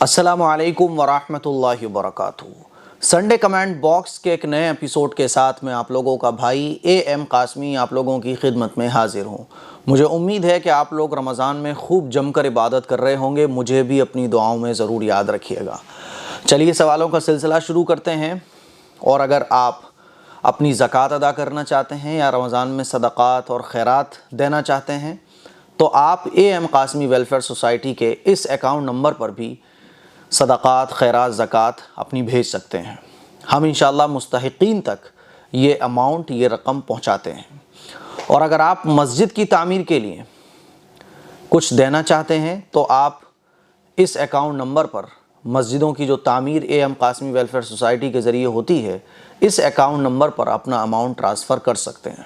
अस्सलामु अलैकुम वरहमतुल्लाहि वबरकातुहू। संडे कमेंट बॉक्स के एक नए एपिसोड के साथ मैं आप लोगों का भाई एम कासमी आप लोगों की खिदमत में हाजिर हूँ। मुझे उम्मीद है कि आप लोग रमज़ान में खूब जमकर इबादत कर रहे होंगे। मुझे भी अपनी दुआओं में ज़रूर याद रखिएगा। चलिए सवालों का सिलसिला शुरू करते हैं। और अगर आप अपनी ज़कात अदा करना चाहते हैं या रमज़ान में सदक़ात और खैरात देना चाहते हैं तो आप एम कासमी वेलफेयर सोसाइटी के इस अकाउंट नंबर पर भी सदक़ात खैरात ज़कात अपनी भेज सकते हैं। हम इंशाअल्लाह मुस्तहिक़ीन तक ये अमाउंट ये रकम पहुंचाते हैं। और अगर आप मस्जिद की तामीर के लिए कुछ देना चाहते हैं तो आप इस अकाउंट नंबर पर मस्जिदों की जो तामीर एम कासमी वेलफेयर सोसाइटी के ज़रिए होती है इस अकाउंट नंबर पर अपना अमाउंट ट्रांसफ़र कर सकते हैं।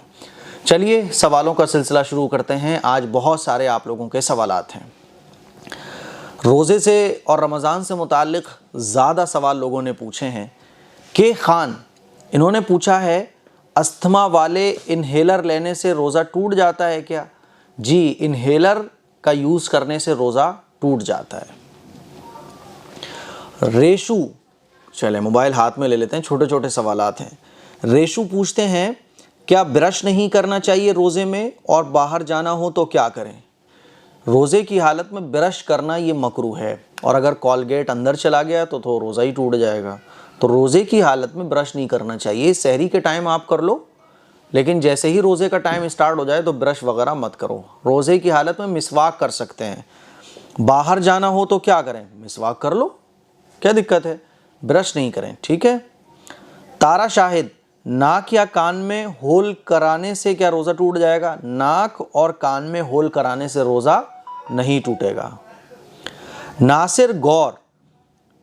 चलिए सवालों का सिलसिला शुरू करते हैं। आज बहुत सारे आप लोगों के सवालात हैं। रोज़े से और रमज़ान से मुताल्लिक़ ज़्यादा सवाल लोगों ने पूछे हैं। के खान इन्होंने पूछा है, अस्थमा वाले इन्हेलर लेने से रोज़ा टूट जाता है क्या? जी, इन्हेलर का यूज़ करने से रोज़ा टूट जाता है। रेशु, चले मोबाइल हाथ में ले लेते हैं, छोटे छोटे सवालात हैं। रेशु पूछते हैं, क्या ब्रश नहीं करना चाहिए रोज़े में और बाहर जाना हो तो क्या करें? रोज़े की हालत में ब्रश करना ये मकरूह है और अगर कॉलगेट अंदर चला गया तो रोज़ा ही टूट जाएगा। तो रोज़े की हालत में ब्रश नहीं करना चाहिए। सहरी के टाइम आप कर लो, लेकिन जैसे ही रोज़े का टाइम स्टार्ट हो जाए तो ब्रश वगैरह मत करो। रोज़े की हालत में मिसवाक कर सकते हैं। बाहर जाना हो तो क्या करें? मिसवाक कर लो, क्या दिक्कत है? ब्रश नहीं करें, ठीक है। तारा शाहिद, नाक या कान में होल कराने से क्या रोज़ा टूट जाएगा? नाक और कान में होल कराने से रोज़ा नहीं टूटेगा। नासिर गौर,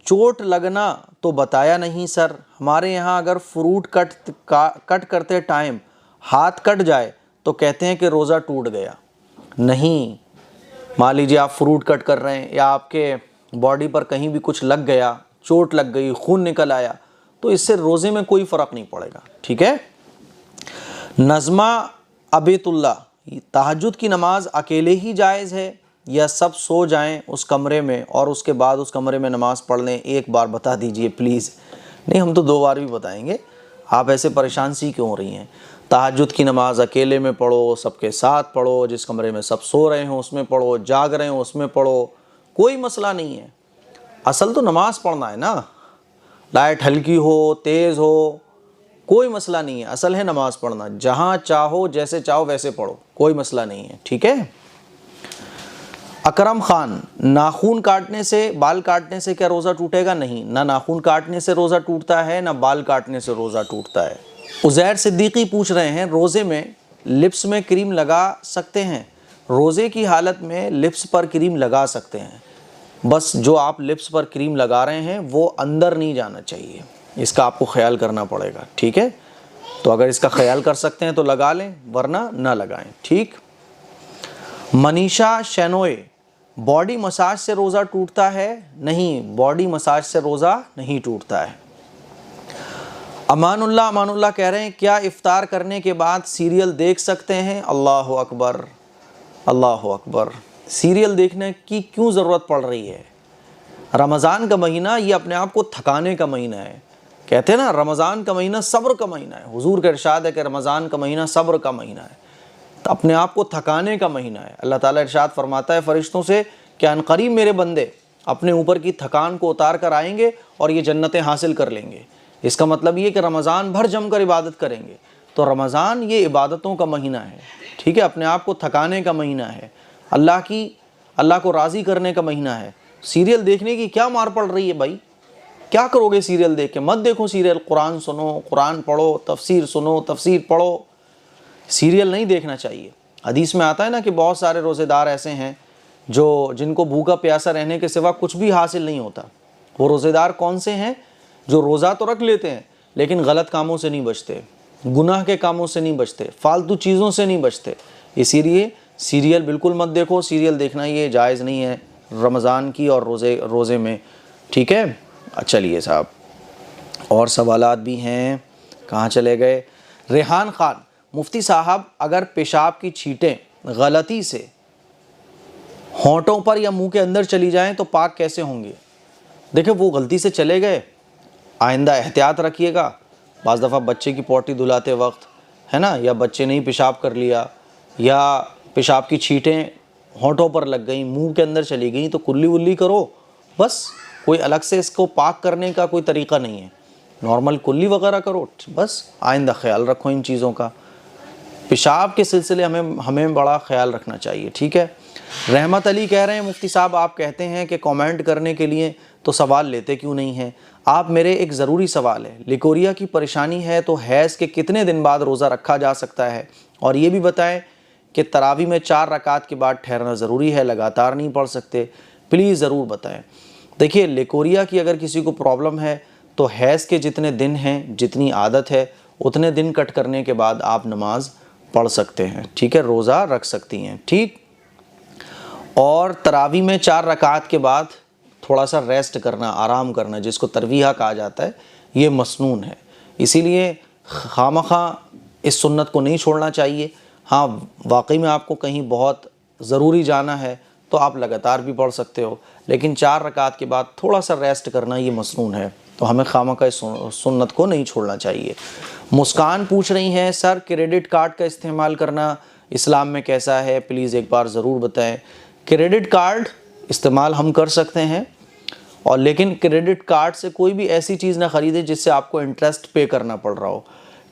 चोट लगना तो बताया नहीं सर। हमारे यहाँ अगर फ्रूट कट करते टाइम हाथ कट जाए तो कहते हैं कि रोज़ा टूट गया। नहीं, मान लीजिए आप फ्रूट कट कर रहे हैं या आपके बॉडी पर कहीं भी कुछ लग गया, चोट लग गई, खून निकल आया, तो इससे रोज़े में कोई फ़र्क नहीं पड़ेगा, ठीक है। नज़मा अबेतुल्ला, तहज्जुद की नमाज अकेले ही जायज़ है या सब सो जाएं उस कमरे में और उसके बाद उस कमरे में नमाज़ पढ़ लें? एक बार बता दीजिए प्लीज़। नहीं, हम तो 2 बार भी बताएंगे, आप ऐसे परेशान सी क्यों हो रही हैं? तहज्जुद की नमाज अकेले में पढ़ो, सबके साथ पढ़ो, जिस कमरे में सब सो रहे हो उसमें पढ़ो, जाग रहे हो उसमें पढ़ो, कोई मसला नहीं है। असल तो नमाज़ पढ़ना है ना, लाइट हल्की हो तेज़ हो कोई मसला नहीं है। असल है नमाज़ पढ़ना, जहाँ चाहो जैसे चाहो वैसे पढ़ो, कोई मसला नहीं है, ठीक है। अकरम खान, नाखून काटने से बाल काटने से क्या रोज़ा टूटेगा? नहीं, ना नाखून काटने से रोज़ा टूटता है ना बाल काटने से रोज़ा टूटता है। उज़ैर सिद्दीकी पूछ रहे हैं, रोज़े में लिप्स में क्रीम लगा सकते हैं? रोज़े की हालत में लिप्स पर क्रीम लगा सकते हैं, बस जो आप लिप्स पर क्रीम लगा रहे हैं वो अंदर नहीं जाना चाहिए, इसका आपको ख्याल करना पड़ेगा, ठीक है। तो अगर इसका ख्याल कर सकते हैं तो लगा लें, वरना ना लगाएं, ठीक। मनीषा शेनोए, बॉडी मसाज से रोज़ा टूटता है? नहीं, बॉडी मसाज से रोज़ा नहीं टूटता है। अमानुल्लाह कह रहे हैं, क्या इफ्तार करने के बाद सीरियल देख सकते हैं? अल्लाह अकबर, अल्लाह अकबर। सीरियल देखने की क्यों ज़रूरत पड़ रही है? रमज़ान का महीना ये अपने आप को थकाने का महीना है। कहते हैं ना, रमज़ान का महीना सब्र का महीना है। हुजूर का इरशाद है कि रमज़ान का महीना सब्र का महीना है, तो अपने आप को थकाने का महीना है। अल्लाह ताला इरशाद फरमाता है फरिश्तों से कि अनक़रीब मेरे बंदे अपने ऊपर की थकान को उतार कर आएंगे और ये जन्नतें हासिल कर लेंगे। इसका मतलब ये कि रमज़ान भर जमकर इबादत करेंगे। तो रमज़ान ये इबादतों का महीना है, ठीक है, अपने आप को थकाने का महीना है, अल्लाह को राज़ी करने का महीना है। सीरियल देखने की क्या मार पड़ रही है भाई? क्या करोगे सीरियल देख के? मत देखो सीरियल, कुरान सुनो, कुरान पढ़ो, तफसीर सुनो, तफसीर पढ़ो। सीरियल नहीं देखना चाहिए। हदीस में आता है ना कि बहुत सारे रोज़ेदार ऐसे हैं जिनको भूखा प्यासा रहने के सिवा कुछ भी हासिल नहीं होता। वो रोज़ेदार कौन से हैं? जो रोज़ा तो रख लेते हैं लेकिन गलत कामों से नहीं बचते, गुनाह के कामों से नहीं बचते, फालतू चीज़ों से नहीं बचते। इसीलिए सीरियल बिल्कुल मत देखो। सीरियल देखना ये जायज़ नहीं है रमज़ान की और रोज़े में, ठीक है। चलिए साहब, और सवालात भी हैं, कहाँ चले गए? रेहान ख़ान, मुफ्ती साहब अगर पेशाब की छींटें गलती से होंठों पर या मुंह के अंदर चली जाएं तो पाक कैसे होंगे? देखिए वो गलती से चले गए, आइंदा एहतियात रखिएगा। बाज़ दफ़ा बच्चे की पॉटी धुलाते वक्त, है ना, या बच्चे ने ही पेशाब कर लिया, या पेशाब की छींटें होंठों पर लग गई, मुंह के अंदर चली गई, तो कुल्ली वुल्ली करो बस। कोई अलग से इसको पाक करने का कोई तरीक़ा नहीं है, नॉर्मल कुल्ली वगैरह करो बस। आइंदा ख्याल रखो इन चीज़ों का। पेशाब के सिलसिले हमें बड़ा ख्याल रखना चाहिए, ठीक है। रहमत अली कह रहे हैं, मुफ्ती साहब आप कहते हैं कि कमेंट करने के लिए तो सवाल लेते क्यों नहीं हैं आप? मेरे एक ज़रूरी सवाल है, लिकोरिया की परेशानी है तो हैज़ के कितने दिन बाद रोज़ा रखा जा सकता है? और ये भी बताएं कि तरावी में 4 रकात के बाद ठहरना ज़रूरी है, लगातार नहीं पढ़ सकते, प्लीज़ ज़रूर बताएं। देखिए लिकोरिया की अगर किसी को प्रॉब्लम है तो हैज़ के जितने दिन हैं, जितनी आदत है, उतने दिन कट करने के बाद आप नमाज पढ़ सकते हैं, ठीक है, रोज़ा रख सकती हैं, ठीक। और तरावी में 4 रकात के बाद थोड़ा सा रेस्ट करना, आराम करना, जिसको तरवीहा कहा जाता है, ये मसनून है। इसीलिए खामखा इस सुन्नत को नहीं छोड़ना चाहिए। हाँ, वाकई में आपको कहीं बहुत ज़रूरी जाना है तो आप लगातार भी पढ़ सकते हो, लेकिन 4 रकात के बाद थोड़ा सा रेस्ट करना ये मसनून है, तो हमें खामखा इस सुन्नत को नहीं छोड़ना चाहिए। मुस्कान पूछ रही हैं, सर क्रेडिट कार्ड का इस्तेमाल करना इस्लाम में कैसा है, प्लीज़ एक बार ज़रूर बताएं। क्रेडिट कार्ड इस्तेमाल हम कर सकते हैं, और लेकिन क्रेडिट कार्ड से कोई भी ऐसी चीज़ ना ख़रीदें जिससे आपको इंटरेस्ट पे करना पड़ रहा हो।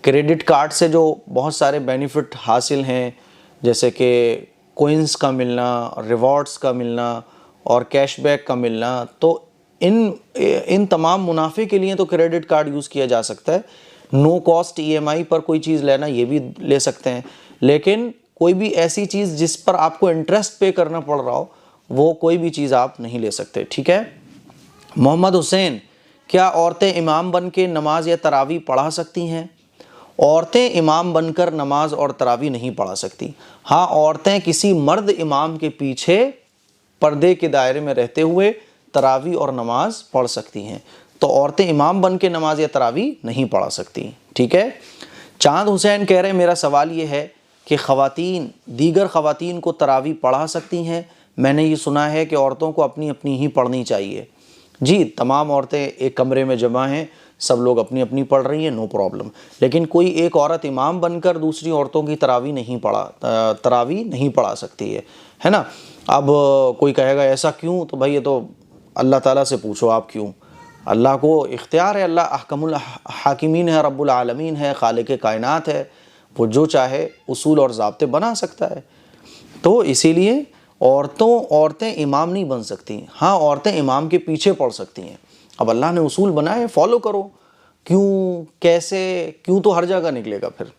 क्रेडिट कार्ड से जो बहुत सारे बेनिफिट हासिल हैं, जैसे कि कोइंस का मिलना, रिवॉर्ड्स का मिलना और कैशबैक का मिलना, तो इन तमाम मुनाफे के लिए तो क्रेडिट कार्ड यूज़ किया जा सकता है। नो कॉस्ट EMI पर कोई चीज़ लेना, ये भी ले सकते हैं, लेकिन कोई भी ऐसी चीज़ जिस पर आपको इंटरेस्ट पे करना पड़ रहा हो, वो कोई भी चीज़ आप नहीं ले सकते, ठीक है। मोहम्मद हुसैन, क्या औरतें इमाम बन के नमाज या तरावी पढ़ा सकती हैं? औरतें इमाम बनकर नमाज और तरावी नहीं पढ़ा सकती। हाँ, औरतें किसी मर्द इमाम के पीछे पर्दे के दायरे में रहते हुए तरावी और नमाज पढ़ सकती हैं, तो औरतें इमाम बन के नमाज या तरावी नहीं पढ़ा सकती, ठीक है। चांद हुसैन कह रहे हैं, मेरा सवाल ये है कि ख़वातीन दीगर ख़वातीन को तरावी पढ़ा सकती हैं? मैंने ये सुना है कि औरतों को अपनी अपनी ही पढ़नी चाहिए। जी, तमाम औरतें एक कमरे में जमा हैं, सब लोग अपनी अपनी पढ़ रही हैं, नो प्रॉब्लम, लेकिन कोई एक औरत इमाम बनकर दूसरी औरतों की तरावी नहीं पढ़ा सकती है ना। अब कोई कहेगा ऐसा क्यों, तो भाई ये तो अल्लाह ताला से पूछो आप क्यों। अल्लाह को इख्तियार है, अल्लाह अहकमुल हाकिमीन है, रब्बुल आलमीन है, खालिक कायनात है, वो जो चाहे उसूल और ज़ाब्ते बना सकता है। तो इसीलिए औरतें इमाम नहीं बन सकती। हाँ, औरतें इमाम के पीछे पढ़ सकती हैं। अब अल्लाह ने उसूल बनाए, फॉलो करो, क्यों कैसे क्यों तो हर जगह निकलेगा फिर।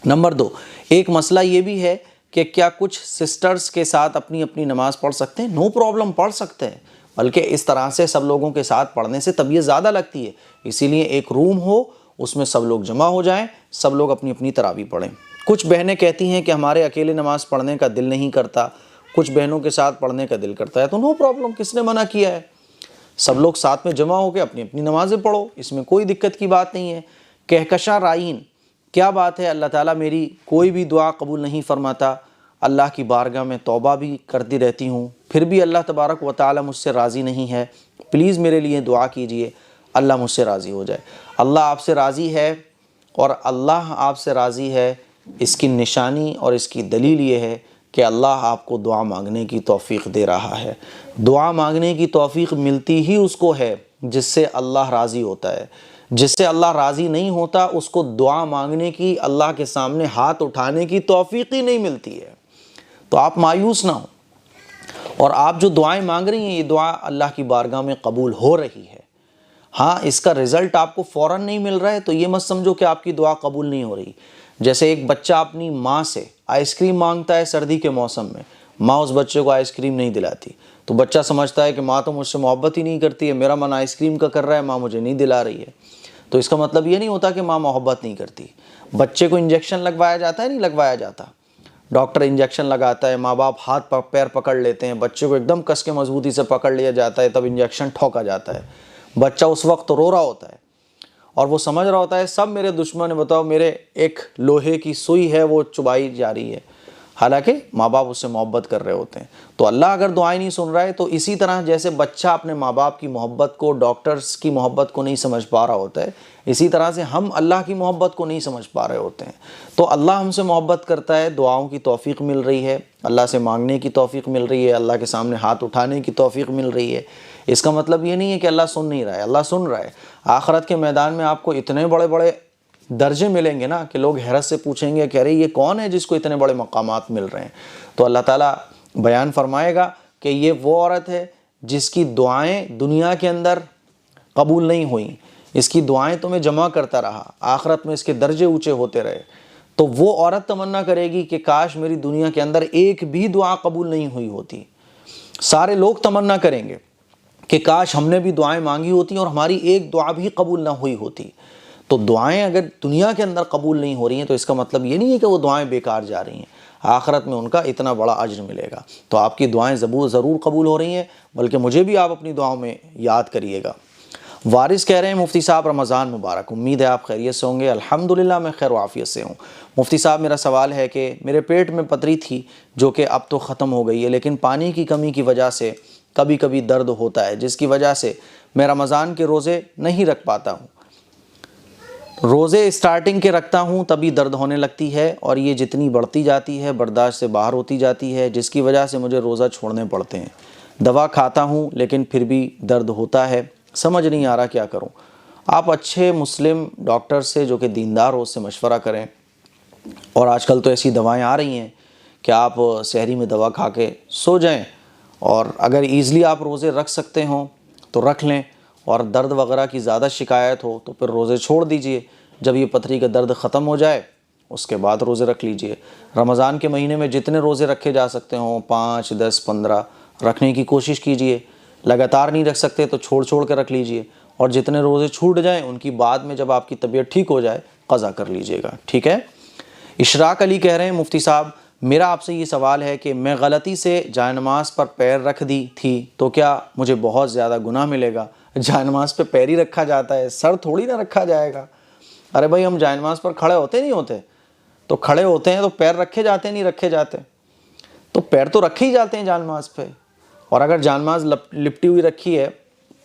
नंबर 2, एक मसला ये भी है कि क्या कुछ सिस्टर्स के साथ अपनी अपनी नमाज़ पढ़ सकते हैं? नो प्रॉब्लम, पढ़ सकते हैं, बल्कि इस तरह से सब लोगों के साथ पढ़ने से तबीयत ज़्यादा लगती है। इसीलिए एक रूम हो, उसमें सब लोग जमा हो जाएं, सब लोग अपनी अपनी तरावी पढ़ें। कुछ बहनें कहती हैं कि हमारे अकेले नमाज़ पढ़ने का दिल नहीं करता, कुछ बहनों के साथ पढ़ने का दिल करता है, तो नो प्रॉब्लम, किसने मना किया है? सब लोग साथ में जमा होकर अपनी अपनी नमाज़ें पढ़ो, इसमें कोई दिक्कत की बात नहीं है। कहकशा राइन, क्या बात है, अल्लाह ताला मेरी कोई भी दुआ कबूल नहीं फरमाता, अल्लाह की बारगाह में तौबा भी करती रहती हूँ, फिर भी अल्लाह तबारक व तआला मुझसे राज़ी नहीं है, प्लीज़ मेरे लिए दुआ कीजिए, अल्लाह मुझसे राज़ी हो जाए। अल्लाह आपसे राज़ी है, और अल्लाह आपसे राज़ी है, इसकी निशानी और इसकी दलील ये है कि अल्लाह आपको दुआ मांगने की तौफ़ीक़ दे रहा है। दुआ मांगने की तौफ़ीक़ मिलती ही उसको है जिससे अल्लाह राज़ी होता है। जिससे अल्लाह राज़ी नहीं होता उसको दुआ मांगने की, अल्लाह के सामने हाथ उठाने की तौफ़ीक़ ही नहीं मिलती है। तो आप मायूस ना हो, और आप जो दुआएं मांग रही हैं, ये दुआ अल्लाह की बारगाह में कबूल हो रही है। हाँ, इसका रिज़ल्ट आपको फ़ौरन नहीं मिल रहा है तो ये मत समझो कि आपकी दुआ कबूल नहीं हो रही। जैसे एक बच्चा अपनी माँ से आइसक्रीम मांगता है सर्दी के मौसम में, माँ उस बच्चे को आइसक्रीम नहीं दिलाती, तो बच्चा समझता है कि माँ तो मुझसे मोहब्बत ही नहीं करती है, मेरा मन आइसक्रीम का कर रहा है, माँ मुझे नहीं दिला रही है। तो इसका मतलब ये नहीं होता कि माँ मोहब्बत नहीं करती। बच्चे को इंजेक्शन लगवाया जाता है, नहीं लगवाया जाता, डॉक्टर इंजेक्शन लगाता है, माँ बाप हाथ पैर पकड़ लेते हैं, बच्चे को एकदम कस के मजबूती से पकड़ लिया जाता है, तब इंजेक्शन ठोका जाता है। बच्चा उस वक्त रो रहा होता है और वो समझ रहा होता है सब मेरे दुश्मन है, बताओ मेरे एक लोहे की सुई है वो चुबाई जा रही है। हालांकि माँ बाप उससे मोहब्बत कर रहे होते हैं। तो अल्लाह अगर दुआएं नहीं सुन रहा है तो इसी तरह जैसे बच्चा अपने माँ बाप की मोहब्बत को, डॉक्टर्स की मोहब्बत को नहीं समझ पा रहा होता है, इसी तरह से हम अल्लाह की मोहब्बत को नहीं समझ पा रहे होते हैं। तो अल्लाह हमसे मोहब्बत करता है, दुआओं की तौफीक मिल रही है, अल्लाह से मांगने की तौफीक मिल रही है, अल्लाह के सामने हाथ उठाने की तौफीक मिल रही है। इसका मतलब ये नहीं है कि अल्लाह सुन नहीं रहा है, अल्लाह सुन रहा है। आखिरत के मैदान में आपको इतने बड़े बड़े दर्जे मिलेंगे ना कि लोग हैरत से पूछेंगे कि अरे ये कौन है जिसको इतने बड़े मकामात मिल रहे हैं। तो अल्लाह ताला बयान फरमाएगा कि ये वो औरत है जिसकी दुआएं दुनिया के अंदर कबूल नहीं हुई, इसकी दुआएं तो मैं जमा करता रहा, आखिरत में इसके दर्जे ऊंचे होते रहे। तो वो औरत तमन्ना करेगी कि काश मेरी दुनिया के अंदर एक भी दुआ कबूल नहीं हुई होती। सारे लोग तमन्ना करेंगे कि काश हमने भी दुआएं मांगी होती और हमारी एक दुआ भी कबूल ना हुई होती। तो दुआएं अगर दुनिया के अंदर कबूल नहीं हो रही हैं तो इसका मतलब ये नहीं है कि वो दुआएं बेकार जा रही हैं, आखिरत में उनका इतना बड़ा अज्र मिलेगा। तो आपकी दुआएं ज़रूर कबूल हो रही हैं, बल्कि मुझे भी आप अपनी दुआओं में याद करिएगा। वारिस कह रहे हैं मुफ्ती साहब रमज़ान मुबारक, उम्मीद है आप खैरियत से होंगे। अल्हम्दुलिल्लाह मैं खैर वाफ़ियत से हूँ। मुफ्ती साहब मेरा सवाल है कि मेरे पेट में पथरी थी जो कि अब तो ख़त्म हो गई है, लेकिन पानी की कमी की वजह से कभी कभी दर्द होता है, जिसकी वजह से मैं रमज़ान के रोज़े नहीं रख पाता हूँ। रोज़े स्टार्टिंग के रखता हूँ तभी दर्द होने लगती है और ये जितनी बढ़ती जाती है बर्दाश्त से बाहर होती जाती है, जिसकी वजह से मुझे रोज़ा छोड़ने पड़ते हैं। दवा खाता हूँ लेकिन फिर भी दर्द होता है, समझ नहीं आ रहा क्या करूँ। आप अच्छे मुस्लिम डॉक्टर से जो कि दीनदार हो उससे मशवरा करें। और आजकल तो ऐसी दवाएं आ रही हैं कि आप सहरी में दवा खा के सो जाएं, और अगर ईज़िली आप रोज़े रख सकते हों तो रख लें, और दर्द वगैरह की ज़्यादा शिकायत हो तो फिर रोज़े छोड़ दीजिए। जब ये पथरी का दर्द ख़त्म हो जाए उसके बाद रोज़े रख लीजिए। रमज़ान के महीने में जितने रोज़े रखे जा सकते हों 5, 10, 15 रखने की कोशिश कीजिए। लगातार नहीं रख सकते तो छोड़ छोड़ कर रख लीजिए, और जितने रोज़े छूट जाएं उनकी बाद में जब आपकी तबीयत ठीक हो जाए क़ज़ा कर लीजिएगा, ठीक है। इशराक अली कह रहे हैं मुफ्ती साहब मेरा आपसे ये सवाल है कि मैं गलती से जायनमाज़ पर पैर रख दी थी तो क्या मुझे बहुत ज़्यादा गुनाह मिलेगा। जायनमाज़ पे पैर ही रखा जाता है, सर थोड़ी ना रखा जाएगा। अरे भाई हम जायनमाज़ पर खड़े होते नहीं होते, तो खड़े होते हैं तो पैर रखे जाते नहीं रखे जाते, तो पैर तो रखे ही जाते हैं जायनमाज़ पे। और अगर जायनमाज़ लिपटी हुई रखी है,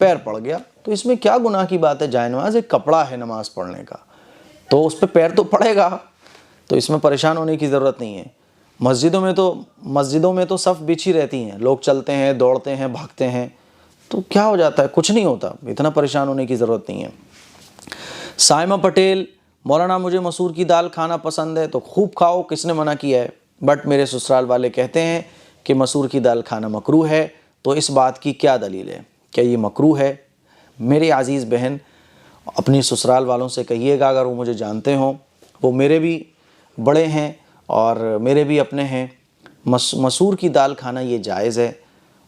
पैर पड़ गया तो इसमें क्या गुनाह की बात है। जायनमाज़ एक कपड़ा है नमाज़ पढ़ने का, तो उस पर पैर तो पड़ेगा, तो इसमें परेशान होने की ज़रूरत नहीं है। मस्जिदों में तो सफ़ बिछी रहती हैं, लोग चलते हैं, दौड़ते हैं, भागते हैं, तो क्या हो जाता है, कुछ नहीं होता, इतना परेशान होने की ज़रूरत नहीं है। साइमा पटेल मौलाना मुझे मसूर की दाल खाना पसंद है तो खूब खाओ, किसने मना किया है, बट मेरे ससुराल वाले कहते हैं कि मसूर की दाल खाना मकरूह है, तो इस बात की क्या दलील है, क्या ये मकरूह है। मेरी अज़ीज़ बहन अपनी ससुराल वालों से कहिएगा, अगर वो मुझे जानते हों, वो मेरे भी बड़े हैं और मेरे भी अपने हैं। मसूर की दाल खाना ये जायज़ है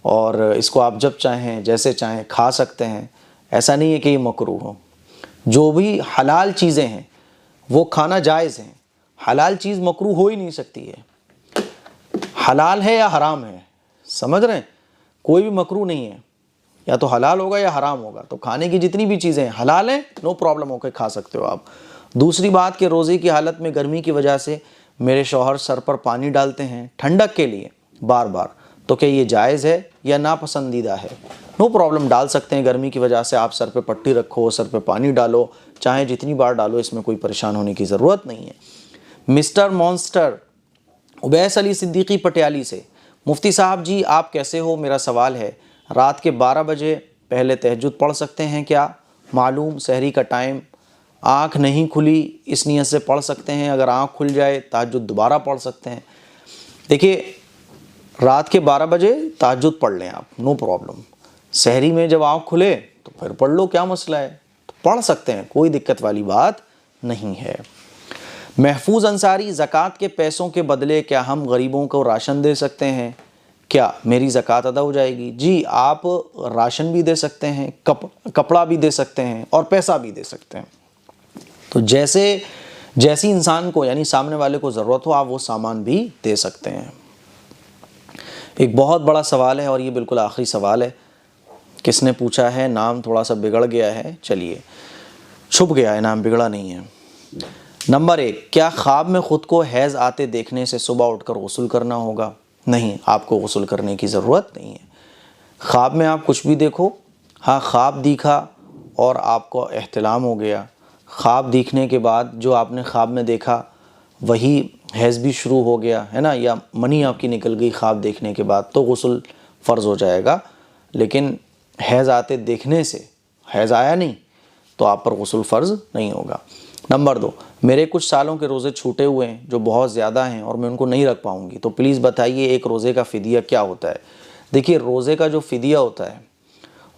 और इसको आप जब चाहें जैसे चाहें खा सकते हैं, ऐसा नहीं है कि ये मकरूह हो। जो भी हलाल चीज़ें हैं वो खाना जायज़ हैं, हलाल चीज़ मकरूह हो ही नहीं सकती है। हलाल है या हराम है, समझ रहे हैं, कोई भी मकरूह नहीं है, या तो हलाल होगा या हराम होगा। तो खाने की जितनी भी चीज़ें हैं हलाल हैं, नो प्रॉब्लम होकर खा सकते हो आप। दूसरी बात कि रोज़े की हालत में गर्मी की वजह से मेरे शौहर सर पर पानी डालते हैं ठंडक के लिए बार बार, तो क्या ये जायज़ है या नापसंदीदा है। नो प्रॉब्लम, डाल सकते हैं, गर्मी की वजह से आप सर पे पट्टी रखो, सर पे पानी डालो, चाहे जितनी बार डालो, इसमें कोई परेशान होने की ज़रूरत नहीं है। मिस्टर मॉन्स्टर उबैस अली सिद्दीकी पटियाली से, मुफ्ती साहब जी आप कैसे हो, मेरा सवाल है रात के 12 बजे पहले तहज्जुद पढ़ सकते हैं क्या। मालूम सहरी का टाइम, आँख नहीं खुली इस नियत से पढ़ सकते हैं, अगर आँख खुल जाए तहज्जुद दोबारा पढ़ सकते हैं। देखिए रात के 12 बजे तहज्जुद पढ़ लें आप, नो प्रॉब्लम। सहरी में जब आँख खुले तो फिर पढ़ लो, क्या मसला है, तो पढ़ सकते हैं, कोई दिक्कत वाली बात नहीं है। महफूज अंसारी, ज़कात के पैसों के बदले क्या हम गरीबों को राशन दे सकते हैं, क्या मेरी ज़कात अदा हो जाएगी। जी आप राशन भी दे सकते हैं, कपड़ा भी दे सकते हैं और पैसा भी दे सकते हैं। तो जैसी इंसान को यानी सामने वाले को ज़रूरत हो आप वो सामान भी दे सकते हैं। एक बहुत बड़ा सवाल है और ये बिल्कुल आखिरी सवाल है। किसने पूछा है, नाम थोड़ा सा बिगड़ गया है, चलिए छुप गया है, नाम बिगड़ा नहीं है। नंबर 1, क्या ख्वाब में ख़ुद को हैज़ आते देखने से सुबह उठकर गुस्ल करना होगा? नहीं, आपको गुस्ल करने की ज़रूरत नहीं है। ख्वाब में आप कुछ भी देखो, हाँ ख्वाब दिखा और आपको एहतिलाम हो गया, ख्वाब दिखने के बाद जो आपने ख्वाब में देखा वही हैज़ भी शुरू हो गया है ना, या मनी आपकी निकल गई ख्वाब देखने के बाद, तो गुस्ल फ़र्ज़ हो जाएगा। लेकिन हैज़ आते देखने से, हैज़ आया नहीं तो आप पर गुस्ल फ़र्ज़ नहीं होगा। नंबर 2, मेरे कुछ सालों के रोज़े छूटे हुए हैं जो बहुत ज़्यादा हैं और मैं उनको नहीं रख पाऊँगी, तो प्लीज़ बताइए एक रोज़े का फ़िदिया क्या होता है? देखिए, रोज़े का जो फ़िदिया होता है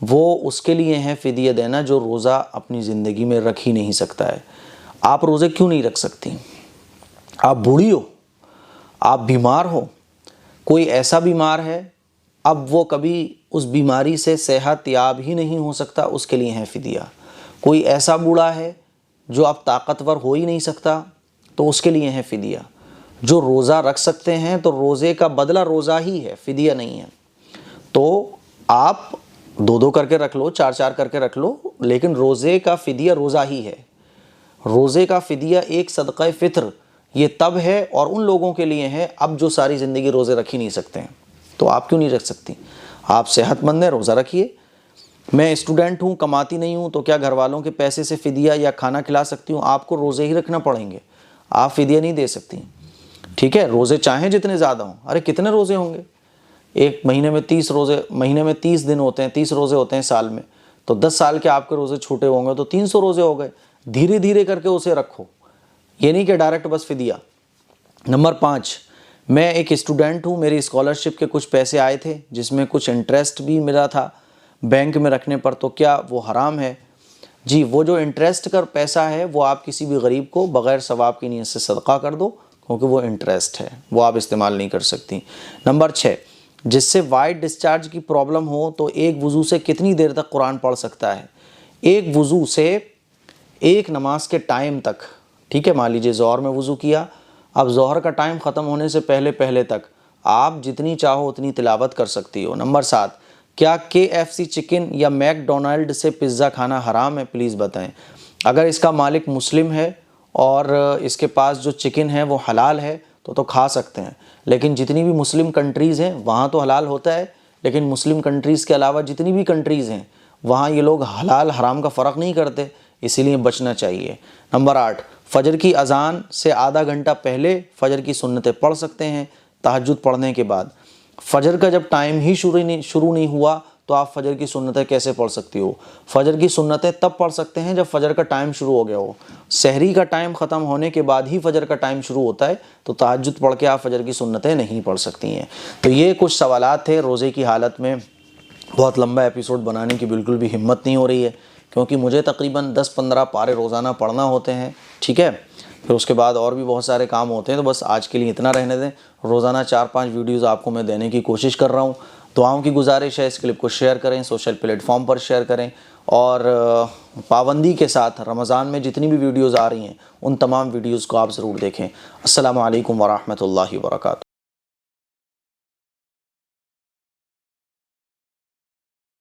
वो उसके लिए है फ़िदिया देना जो रोज़ा अपनी ज़िंदगी में रख ही नहीं सकता है। आप रोज़े क्यों नहीं रख सकती? आप बूढ़ी हो, आप बीमार हो, कोई ऐसा बीमार है अब वो कभी उस बीमारी से सेहत याब ही नहीं हो सकता, उसके लिए है फ़िदिया। कोई ऐसा बूढ़ा है जो अब ताकतवर हो ही नहीं सकता, तो उसके लिए है फ़िदिया। जो रोज़ा रख सकते हैं तो रोज़े का बदला रोज़ा ही है, फ़िदिया नहीं है। तो आप 2-2 करके रख लो, 4-4 करके रख लो, लेकिन रोज़े का फ़िदिया रोज़ा ही है। रोज़े का फ़िदिया एक सदक़ा फ़ित्र ये तब है और उन लोगों के लिए है अब जो सारी ज़िंदगी रोज़े रख ही नहीं सकते हैं। तो आप क्यों नहीं रख सकती? आप सेहतमंद हैं, रोज़ा रखिए। मैं स्टूडेंट हूँ, कमाती नहीं हूँ, तो क्या घर वालों के पैसे से फ़िदिया या खाना खिला सकती हूँ? आपको रोज़े ही रखना पड़ेंगे, आप फ़िदिया नहीं दे सकती। ठीक है, रोज़े चाहें जितने ज़्यादा हों। अरे कितने रोज़े होंगे? एक महीने में 30 रोज़े, महीने में 30 दिन होते हैं, 30 रोज़े होते हैं साल में, तो 10 साल के आपके रोज़े छूटे होंगे तो 300 रोज़े हो गए। धीरे धीरे करके उसे रखो, ये नहीं कि डायरेक्ट बस फ़िदिया। नंबर 5, मैं एक स्टूडेंट हूँ, मेरी स्कॉलरशिप के कुछ पैसे आए थे जिसमें कुछ इंटरेस्ट भी मिला था बैंक में रखने पर, तो क्या वो हराम है? जी, वो जो इंटरेस्ट का पैसा है वो आप किसी भी गरीब को बग़ैर सवाब की नीयत से सदका कर दो, क्योंकि वो इंटरेस्ट है, वो आप इस्तेमाल नहीं कर सकती। नंबर 6, जिससे वाइट डिस्चार्ज की प्रॉब्लम हो तो एक वज़ू से कितनी देर तक कुरान पढ़ सकता है? एक वज़ू से एक नमाज के टाइम तक। ठीक है, मान लीजिए ज़ोहर में वज़ू किया, अब ज़ोहर का टाइम ख़त्म होने से पहले पहले तक आप जितनी चाहो उतनी तिलावत कर सकती हो। नंबर 7, क्या KFC चिकन या मैकडोनाल्ड से पिज़्ज़ा खाना हराम है? प्लीज़ बताएं। अगर इसका मालिक मुस्लिम है और इसके पास जो चिकन है वो हलाल है तो खा सकते हैं, लेकिन जितनी भी मुस्लिम कंट्रीज़ हैं वहाँ तो हलाल होता है, लेकिन मुस्लिम कंट्रीज़ के अलावा जितनी भी कंट्रीज़ हैं वहाँ ये लोग हलाल हराम का फ़र्क नहीं करते, इसीलिए बचना चाहिए। नंबर 8, फ़जर की अज़ान से आधा घंटा पहले फ़जर की सुन्नतें पढ़ सकते हैं तहज्जुद पढ़ने के बाद। फ़जर का जब टाइम ही शुरू नहीं हुआ तो आप फ़जर की सुन्नतें कैसे पढ़ सकती हो? फ़जर की सुन्नतें तब पढ़ सकते हैं जब फ़जर का टाइम शुरू हो गया हो। सहरी का टाइम ख़त्म होने के बाद ही फ़जर का टाइम शुरू होता है, तो तहज्जुद पढ़ के आप फ़जर की सुन्नतें नहीं पढ़ सकती हैं। तो ये कुछ सवालात थे रोज़े की हालत में। बहुत लंबा एपिसोड बनाने की बिल्कुल भी हिम्मत नहीं हो रही है, क्योंकि मुझे तकरीबन 10-15 पारे रोज़ाना पढ़ना होते हैं। ठीक है, फिर उसके बाद और भी बहुत सारे काम होते हैं, तो बस आज के लिए इतना रहने दें। रोज़ाना 4-5 वीडियोज़ आपको मैं देने की कोशिश कर रहा हूँ। दुआओं की गुजारिश है, इस क्लिप को शेयर करें, सोशल प्लेटफॉर्म पर शेयर करें, और पाबंदी के साथ रमज़ान में जितनी भी वीडियोज़ आ रही हैं उन तमाम वीडियोज़ को आप ज़रूर देखें। अस्सलामु अलैकुम वरहमतुल्लाहि वबरकातुहू।